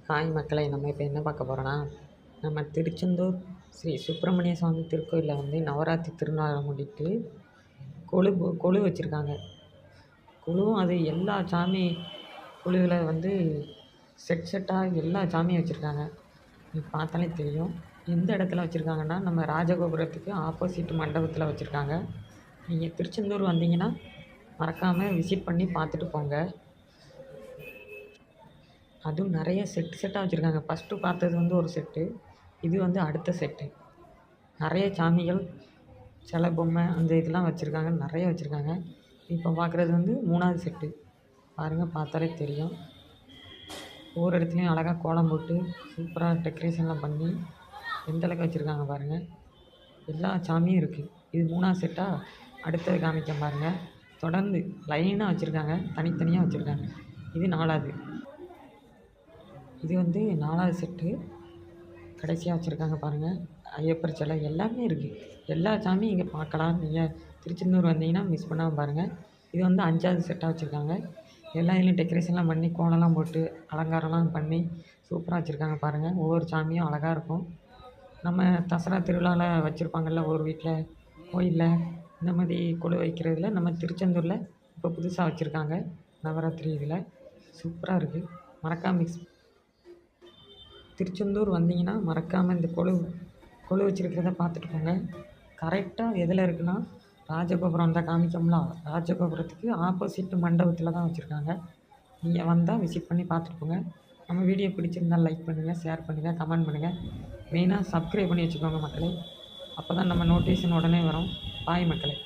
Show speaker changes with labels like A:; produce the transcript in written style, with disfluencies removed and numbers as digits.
A: Hi மக்களை, நம்ம இப்போ என்ன பார்க்க போகிறோன்னா, நம்ம திருச்செந்தூர் ஸ்ரீ சுப்பிரமணிய சுவாமி திருக்கோயிலில் வந்து நவராத்திரி திருநாளை முன்னிட்டு கொலு வச்சுருக்காங்க. கொலுவும் அது எல்லா சாமி கொலுவில் வந்து செட்டாக எல்லா சாமியும் வச்சுருக்காங்க. நீங்கள் பார்த்தாலே தெரியும். எந்த இடத்துல வச்சுருக்காங்கன்னா, நம்ம ராஜகோபுரத்துக்கு ஆப்போசிட் மண்டபத்தில் வச்சுருக்காங்க. நீங்கள் திருச்செந்தூர் வந்தீங்கன்னா மறக்காமல் விசிட் பண்ணி பார்த்துட்டு போங்க. அதுவும் நிறைய செட்டாக வச்சுருக்காங்க. ஃபஸ்ட்டு பார்த்தது வந்து ஒரு செட்டு, இது வந்து அடுத்த செட்டு. நிறைய சாமிகள், சிலை பொம்மை அந்த இதெல்லாம் வச்சுருக்காங்க, நிறைய வச்சுருக்காங்க. இப்போ பார்க்குறது வந்து 3வது செட்டு. பாருங்கள், பார்த்தாலே தெரியும். ஒவ்வொரு இடத்துலையும் அழகாக கோலம் போட்டு சூப்பராக டெக்கரேஷன்லாம் பண்ணி எந்த அளவுக்கு வச்சுருக்காங்க பாருங்கள். எல்லா சாமியும் இருக்குது. இது 3வது செட்டாக. அடுத்தது காமிக்க பாருங்கள். தொடர்ந்து லைனாக வச்சுருக்காங்க, தனித்தனியாக வச்சுருக்காங்க. இது 4வது. இது வந்து 4வது செட்டு. கடைசியாக வச்சுருக்காங்க பாருங்கள். ஐயப்பர் சிலை எல்லாமே இருக்குது. எல்லா சாமியும் இங்கே பார்க்கலாம். நீங்கள் திருச்செந்தூர் வந்தீங்கன்னா மிஸ் பண்ணாமல் பாருங்கள். இது வந்து 5வது செட்டாக வச்சுருக்காங்க. எல்லா இதுலேயும் டெக்கரேஷன்லாம் பண்ணி கோலம்லாம் போட்டு அலங்காரம்லாம் பண்ணி சூப்பராக வச்சுருக்காங்க பாருங்கள். ஒவ்வொரு சாமியும் அழகாக இருக்கும். நம்ம தசரா திருவிழாவில் வச்சுருப்பாங்கள்ல ஒரு வீட்டில், கோயிலில் இந்த மாதிரி கொலு வைக்கிறதுல நம்ம திருச்செந்தூரில் இப்போ புதுசாக வச்சுருக்காங்க. நவராத்திரி இதில் சூப்பராக இருக்குது. மறக்காமல் திருச்செந்தூர் வந்தீங்கன்னா மறக்காமல் இந்த கொலு வச்சுருக்கிறத பார்த்துட்டு போங்க. கரெக்டாக எதில் இருக்குன்னா, ராஜகோபுரம் தான் காமிச்சோம்ல, ராஜகோபுரத்துக்கு ஆப்போசிட் மண்டபத்தில் தான் வச்சுருக்காங்க. நீங்கள் வந்தால் விசிட் பண்ணி பார்த்துட்டு போங்க. நம்ம வீடியோ பிடிச்சிருந்தால் லைக் பண்ணுங்கள், ஷேர் பண்ணுங்கள், கமெண்ட் பண்ணுங்கள். மெயினாக சப்ஸ்கிரைப் பண்ணி வச்சுக்கோங்க மக்களே. அப்போ தான் நம்ம நோட்டிஃபிகேஷன் உடனே வரும். பாய் மக்களே.